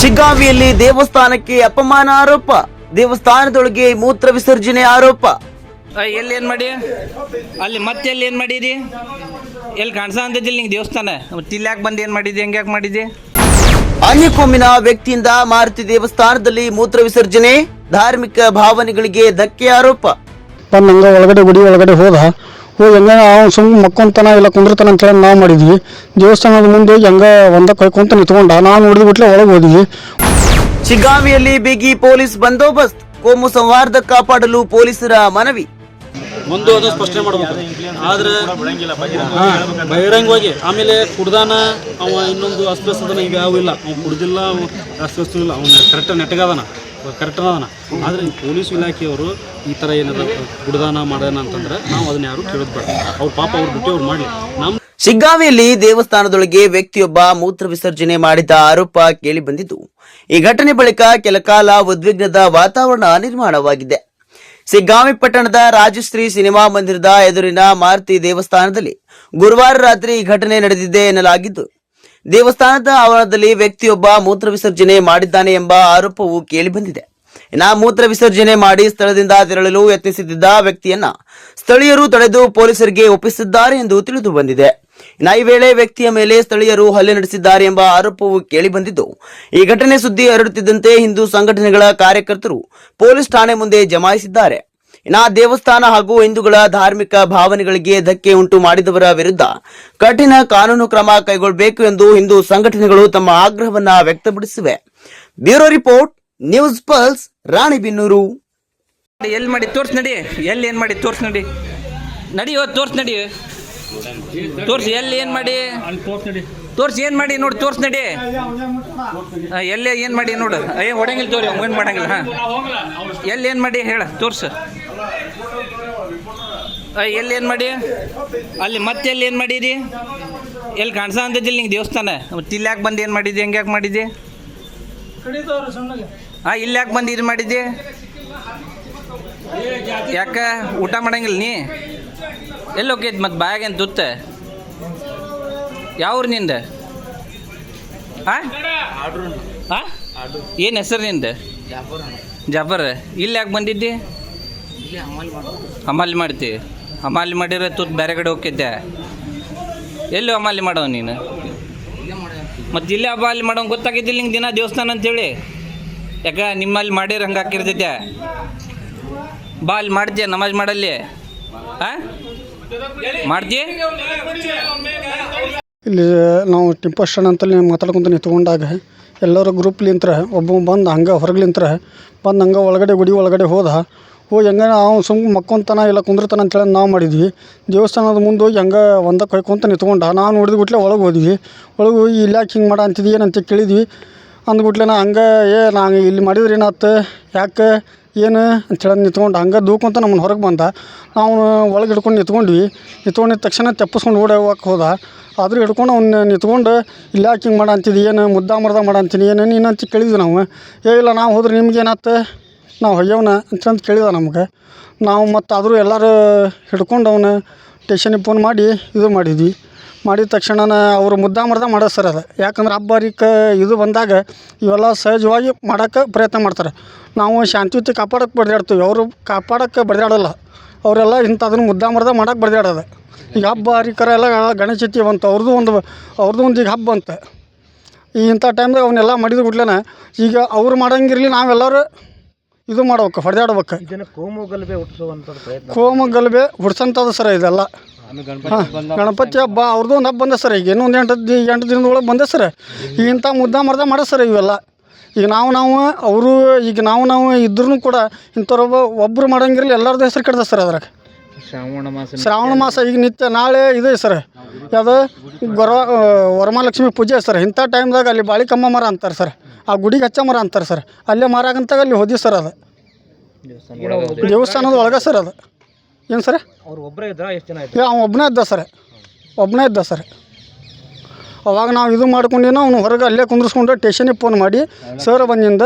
ಶಿಗ್ಗಾಂವಿಯಲ್ಲಿ ದೇವಸ್ಥಾನಕ್ಕೆ ಅಪಮಾನ ಆರೋಪ, ದೇವಸ್ಥಾನದೊಳಗೆ ಮೂತ್ರ ವಿಸರ್ಜನೆ ಆರೋಪ. ಎಲ್ಲಿ ಏನು ಮಾಡಿ ಅಲ್ಲಿ ಮತ್ತೆ ಎಲ್ಲಿ ಏನು ಮಾಡಿದಿ? ಎಲ್ಲಿ ಕಾಣಿಸ ಅಂತಿದ್ದಿಲ್ಲ ನಿಂಗೆ ದೇವಸ್ಥಾನ, ಮತ್ತೆ ಇಲ್ಲಿ ಯಾಕೆ ಬಂದು ಏನು ಮಾಡಿದ್ದೆ, ಹೆಂಗೆ ಯಾಕೆ ಮಾಡಿದ್ದೆ? ಅನ್ಯಕೋಮಿನ ವ್ಯಕ್ತಿಯಿಂದ ಮಾರುತಿ ದೇವಸ್ಥಾನದಲ್ಲಿ ಮೂತ್ರ ವಿಸರ್ಜನೆ, ಧಾರ್ಮಿಕ ಭಾವನೆಗಳಿಗೆ ಧಕ್ಕೆ ಆರೋಪ. ಬಂದು ಒಳಗಡೆ ಗುಡಿ ಒಳಗಡೆ ಹೋಗಿ ಹಂಗ ಅವ್ನು ಸುಮ್ಮನೆ ಮಕ್ಕೊಂತಾನ ಇಲ್ಲ ಕುಂದ್ರತಾನ ಅಂತೇಳಿ ನಾವು ಮಾಡಿದ್ವಿ. ದೇವಸ್ಥಾನದ ಮುಂದೆ ಹೋಗಿ ಹಂಗ ಒಂದ ಕೈಕೊಂತ ನಿಂತ್ಕೊಂಡ, ನಾವು ನೋಡಿದ್ ಬಿಟ್ಲೆ ಒಳಗೆ ಹೋದ್ವಿ. ಶಿಗ್ಗಾಂವಿಯಲ್ಲಿ ಬಿಗಿ ಪೊಲೀಸ್ ಬಂದೋಬಸ್ತ್, ಕೋಮು ಸೌಹಾರ್ದ ಕಾಪಾಡಲು ಪೊಲೀಸರ ಮನವಿ. ಮುಂದೆ ಅದು ಸ್ಪಷ್ಟನೆ ಮಾಡ್ಬೇಕು, ಆದ್ರೆ ಬಹಿರಂಗವಾಗಿ. ಆಮೇಲೆ ಕುಡ್ದಾನ ಅವ ಇನ್ನೊಂದು ಅಸ್ವಸ್ಥದನ ಈಗ ಯಾವ ಇಲ್ಲ, ಅವ್ನು ಕುಡ್ದಿಲ್ಲ, ಅಸ್ವಸ್ಥ ಇಲ್ಲ, ಅವ್ನು ಕರೆಕ್ಟ್ ನೆಟ್ಟಗದಾನ, ಕರೆಕ್ಟ್ ಅದಾನ. ಆದರೆ ಪೊಲೀಸ್ ಇಲಾಖೆಯವರು ಈ ಥರ ಏನಾರ ಕುಡ್ದಾನ ಮಾಡೋಣ ಅಂತಂದ್ರೆ ನಾವು ಅದನ್ನ ಯಾರು ಕೇಳೋದು ಬೇಡ. ಅವ್ರ ಪಾಪ ಅವ್ರ ಡ್ಯೂಟಿ ಅವ್ರು ಮಾಡಲಿ. ನಮ್ಮ ಶಿಗ್ಗಾಂವಿಯಲ್ಲಿ ದೇವಸ್ಥಾನದೊಳಗೆ ವ್ಯಕ್ತಿಯೊಬ್ಬ ಮೂತ್ರ ವಿಸರ್ಜನೆ ಮಾಡಿದ ಆರೋಪ ಕೇಳಿ ಬಂದಿದ್ದು, ಈ ಘಟನೆ ಬಳಿಕ ಕೆಲ ಕಾಲ ಉದ್ವಿಗ್ನದ ವಾತಾವರಣ ನಿರ್ಮಾಣವಾಗಿದೆ. ಶಿಗ್ಗಾಂವಿ ಪಟ್ಟಣದ ರಾಜಶ್ರೀ ಸಿನಿಮಾ ಮಂದಿರದ ಎದುರಿನ ಮಾರುತಿ ದೇವಸ್ಥಾನದಲ್ಲಿ ಗುರುವಾರ ರಾತ್ರಿ ಈ ಘಟನೆ ನಡೆದಿದೆ ಎನ್ನಲಾಗಿದ್ದು, ದೇವಸ್ಥಾನದ ಆವರಣದಲ್ಲಿ ವ್ಯಕ್ತಿಯೊಬ್ಬ ಮೂತ್ರ ವಿಸರ್ಜನೆ ಮಾಡಿದ್ದಾನೆ ಎಂಬ ಆರೋಪವು ಕೇಳಿಬಂದಿದೆ. ಮೂತ್ರ ವಿಸರ್ಜನೆ ಮಾಡಿ ಸ್ಥಳದಿಂದ ತೆರಳಲು ಯತ್ನಿಸುತ್ತಿದ್ದ ವ್ಯಕ್ತಿಯನ್ನ ಸ್ಥಳೀಯರು ತಡೆದು ಪೊಲೀಸರಿಗೆ ಒಪ್ಪಿಸಿದ್ದಾರೆ ಎಂದು ತಿಳಿದು ಬಂದಿದೆ. ಈ ವೇಳೆ ವ್ಯಕ್ತಿಯ ಮೇಲೆ ಸ್ಥಳೀಯರು ಹಲ್ಲೆ ನಡೆಸಿದ್ದಾರೆ ಎಂಬ ಆರೋಪವು ಕೇಳಿಬಂದಿದ್ದು, ಈ ಘಟನೆ ಸುದ್ದಿ ಹರಡುತ್ತಿದ್ದಂತೆ ಹಿಂದೂ ಸಂಘಟನೆಗಳ ಕಾರ್ಯಕರ್ತರು ಪೊಲೀಸ್ ಠಾಣೆ ಮುಂದೆ ಜಮಾಯಿಸಿದ್ದಾರೆ. ದೇವಸ್ಥಾನ ಹಾಗೂ ಹಿಂದೂಗಳ ಧಾರ್ಮಿಕ ಭಾವನೆಗಳಿಗೆ ಧಕ್ಕೆ ಉಂಟು ಮಾಡಿದವರ ವಿರುದ್ಧ ಕಠಿಣ ಕಾನೂನು ಕ್ರಮ ಕೈಗೊಳ್ಳಬೇಕು ಎಂದು ಹಿಂದೂ ಸಂಘಟನೆಗಳು ತಮ್ಮ ಆಗ್ರಹವನ್ನ ವ್ಯಕ್ತಪಡಿಸಿವೆ. Bureau report, news pulse, Ranebennur. ಎಲ್ಲಿ ಮಾಡಿ ತೋರ್ಸ್ ನಡಿ, ಎಲ್ಲಿ ಏನು ಮಾಡಿ ತೋರ್ಸ್ ನಡಿ, ನಡಿ ತೋರ್ಸ್ ನಡಿ, ತೋರ್ಸಿ ಎಲ್ಲಿ ಏನು ಮಾಡಿ ತೋರ್ಸಿ, ಏನು ಮಾಡಿ ನೋಡಿ ತೋರ್ಸ್ ನಡಿ, ಎಲ್ಲೇ ಏನು ಮಾಡಿ ನೋಡು. ಹೊಡಂಗಿಲ್ಲ ತೋರಿ, ಏನು ಮಾಡಂಗಿಲ್ಲ. ಹಾಂ, ಎಲ್ಲಿ ಏನು ಮಾಡಿ ಹೇಳ ತೋರ್ಸು, ಎಲ್ಲಿ ಏನು ಮಾಡಿ ಅಲ್ಲಿ ಮತ್ತೆ ಎಲ್ಲಿ ಏನು ಮಾಡಿದಿ? ಎಲ್ಲಿ ಕಾಣಿಸ ಅಂತಿದ್ದಿಲ್ಲ ನಿಂಗೆ ದೇವಸ್ಥಾನ, ಮತ್ತೆ ಇಲ್ಲಿ ಯಾಕೆ ಬಂದು ಏನು ಮಾಡಿದ್ದೆ, ಹೆಂಗೆ ಯಾಕೆ ಮಾಡಿದ್ದೆ? ಇಲ್ಲಿ ಯಾಕೆ ಬಂದು ಇದು ಮಾಡಿದ್ದೆ? ಯಾಕೆ ಊಟ ಮಾಡಂಗಿಲ್ಲ ನೀ? ಎಲ್ಲಿ ಹೋಗಿದ್ದು ಮತ್ತೆ ಬಾಯಾಗೇನು ತುತ್ತ? ಯಾವ್ರು ನಿಂದ? ಏನು ಹೆಸರು ನಿಂದ? ಜಾಫರ್. ಇಲ್ಲಿ ಯಾಕೆ ಬಂದಿದ್ದಿ? ಹಮಾಲಿ ಮಾಡ್ತೀವಿ. ಹಮಾಲಿ ಮಾಡಿರೋ ತುತ್ತು ಬೇರೆ ಕಡೆ ಹೋಗಿದ್ದೆ. ಎಲ್ಲಿ ಹಮಾಲಿ ಮಾಡೋ ನೀನು? ಮತ್ತು ಇಲ್ಲೇ ಹಮಾಲಿ ಮಾಡೋ ಗೊತ್ತಾಗಿದ್ದಿಲ್ಲ ನಿಂಗೆ ದಿನ ದೇವಸ್ಥಾನ ಅಂತೇಳಿ? ಯಾಕೆ ನಿಮ್ಮಲ್ಲಿ ಮಾಡಿರ ಹಂಗೆ ಹಾಕಿರ್ತೈತೆ? ಬಾ ಅಲ್ಲಿ ಮಾಡ್ತೀಯ ನಮಾಜ್ ಮಾಡಲ್ಲಿ? ಮಾಡ್ತೀಯ? ಇಲ್ಲಿ ನಾವು ಟಿಂಪೋ ಸ್ಟ್ಯಾಂಡ್ ಅಂತಲ್ಲಿ ಮಾತಾಡ್ಕೊಂತ ನಿಂತ್ಕೊಂಡಾಗ ಎಲ್ಲರೂ ಗ್ರೂಪ್ಲಿಂತ್ರ ಒಬ್ಬ ಬಂದು ಹಂಗೆ ಹೊರಗ್ಲಿಂತ್ರ ಬಂದು ಹಂಗೆ ಒಳಗಡೆ ಗುಡಿ ಒಳಗಡೆ ಹೋಗಿ ಹಂಗ ಅವ್ನು ಸುಮ್ಮನೆ ಮಕ್ಕೊಂತಾನ ಇಲ್ಲ ಕುಂದ್ರತಾನ ಅಂತೇಳಿ ನಾವು ಮಾಡಿದ್ವಿ. ದೇವಸ್ಥಾನದ ಮುಂದೆ ಹೋಗಿ ಹಂಗೆ ಒಂದಕ್ಕೆ ಹೊಯ್ಕೊಂತ ನಿಂತ್ಕೊಂಡ, ನಾವು ನೋಡಿದ ಬಿಟ್ಲೆ ಒಳಗೆ ಹೋದ್ವಿ. ಒಳಗೆ ಹೋಗಿ ಇಲ್ಲಿ ಯಾಕೆ ಹಿಂಗೆ ಮಾಡ ಅಂತಿದ್ವಿ ಏನಂತ ಕೇಳಿದ್ವಿ. ಅಂದ್ಬಿಟ್ಲೆ ಹಂಗೆ ನಾನು ಇಲ್ಲಿ ಮಾಡಿದ್ರೆ ಏನಾಯ್ತು, ಯಾಕೆ ಏನು ಅಂತೇಳಿ ನಿಂತ್ಕೊಂಡು ಹಂಗೆ ದೂಕೊಂತ ನಮ್ಮನ್ನು ಹೊರಗೆ ಬಂದ. ನಾವು ಒಳಗೆ ಹಿಡ್ಕೊಂಡು ನಿಂತ್ಕೊಂಡಿದ್ದ ತಕ್ಷಣ ತೆಪ್ಪಿಸ್ಕೊಂಡು ಹೋಗಕ್ಕೆ ಹೋದ. ಆದರೂ ಹಿಡ್ಕೊಂಡು ಅವ್ನು ನಿಂತ್ಕೊಂಡು ಇಲ್ಲಿ ಯಾಕೆ ಹಿಂಗೆ ಮಾಡ ಅಂತಿದ್ವಿ, ಏನು ಮುದ್ದ ಮಾಡ ಅಂತೀನಿ, ಏನು ನೀನು ಅಂತ ಕೇಳಿದ್ವಿ ನಾವು. ಇಲ್ಲ ನಾವು ಹೋದ್ರೆ ನಿಮ್ಗೆ ಏನಾಯ್ತು, ನಾವು ಹೊಯ್ಯವನ ಅಂತಂದು ಕೇಳಿದ ನಮ್ಗೆ. ನಾವು ಮತ್ತು ಆದರೂ ಎಲ್ಲರೂ ಹಿಡ್ಕೊಂಡು ಅವನು ಸ್ಟೇಷನಿಗೆ ಫೋನ್ ಮಾಡಿ ಇದು ಮಾಡಿದ್ವಿ. ಮಾಡಿದ ತಕ್ಷಣ ಅವರು ಮುದ್ದ ಮಾಡೋದು ಸರ್ ಅದು. ಯಾಕಂದ್ರೆ ಹಬ್ಬ ಹರಿಕೆ ಇದು ಬಂದಾಗ ಇವೆಲ್ಲ ಸಹಜವಾಗಿ ಮಾಡೋಕ್ಕೆ ಪ್ರಯತ್ನ ಮಾಡ್ತಾರೆ. ನಾವು ಶಾಂತಿಯುತಿ ಕಾಪಾಡೋಕ್ಕೆ ಬಡ್ದಾಡ್ತೀವಿ, ಅವರು ಕಾಪಾಡೋಕ್ಕೆ ಬಡ್ದಾಡೋಲ್ಲ. ಅವರೆಲ್ಲ ಇಂಥದನ್ನು ಮುದ್ದ ಮಾಡೋಕ್ಕೆ ಬಡ್ದಾಡೋದು. ಈಗ ಹಬ್ಬ ಹರಿಕರ ಎಲ್ಲ ಗಣೇಶ ಚತುರ್ಥಿ ಬಂತು, ಅವ್ರದ್ದು ಒಂದು ಈಗ ಹಬ್ಬ ಅಂತ. ಈ ಇಂಥ ಟೈಮ್ದಾಗ ಅವನ್ನೆಲ್ಲ ಮಾಡಿದ ಬಿಟ್ಲೇನ ಈಗ ಅವ್ರು ಮಾಡೋಂಗಿರಲಿ, ನಾವೆಲ್ಲರೂ ಇದು ಮಾಡ್ಬೇಕು, ಹೊಡೆದಾಡ್ಬೇಕು. ಕೋಮು ಗಲಭೆ ಹುಡ್ಸಂಥದ್ದು ಸರ್ ಇದೆಲ್ಲ. ಗಣಪತಿ ಹಬ್ಬ ಅವ್ರದ್ದು ಒಂದು ಹಬ್ಬ ಬಂದೆ ಸರ್. ಈಗ ಇನ್ನೊಂದು 8 ದಿನದೊಳಗೆ ಬಂದೆ ಸರ್. ಈಗ ಇಂಥ ಮುದ್ದ ಮಾಡೋ ಸರ್ ಇವೆಲ್ಲ. ಈಗ ನಾವು ಅವರು ಈಗ ನಾವು ಇದ್ರೂ ಕೂಡ ಇಂಥವ್ರೊಬ್ಬ ಒಬ್ಬರು ಮಾಡೋಂಗಿರಲಿ, ಎಲ್ಲರದ್ದು ಹೆಸರು ಕೆಡ್ದ ಸರ್ ಅದ್ರಾಗ. ಶ್ರಾವಣ ಮಾಸ ಈಗ ನಿತ್ಯ ನಾಳೆ ಇದೆ ಸರ್. ಯಾವುದು ವರಮಹಾಲಕ್ಷ್ಮಿ ಪೂಜೆ ಸರ್. ಇಂಥ ಟೈಮ್ದಾಗ ಅಲ್ಲಿ ಬಾಳಿಕಮ್ಮ ಮರ ಅಂತಾರೆ ಸರ್, ಆ ಗುಡಿಗೆ ಹಚ್ಚ ಮರ ಅಂತಾರೆ ಸರ್. ಅಲ್ಲೇ ಮರ ಆಗಂತಾಗ ಅಲ್ಲಿ ಹೋದ್ವಿ ಸರ್. ಅದು ದೇವಸ್ಥಾನದ ಒಳಗೆ ಸರ್. ಅದು ಏನು ಸರ್, ಅವ್ರು ಒಬ್ಬನೇ ಇದ್ದ? ಎಷ್ಟು ಜನ ಇದ್ದ? ಅವ್ನು ಒಬ್ಬನೇ ಇದ್ದ ಸರ್. ಅವಾಗ ನಾವು ಇದು ಮಾಡ್ಕೊಂಡಿನ ಅವ್ನು ಹೊರಗೆ ಅಲ್ಲೇ ಕುಂದ್ರಿಸ್ಕೊಂಡು ಸ್ಟೇಷನಿಗೆ ಫೋನ್ ಮಾಡಿ ಸರ್ ಬಂದಿಂದ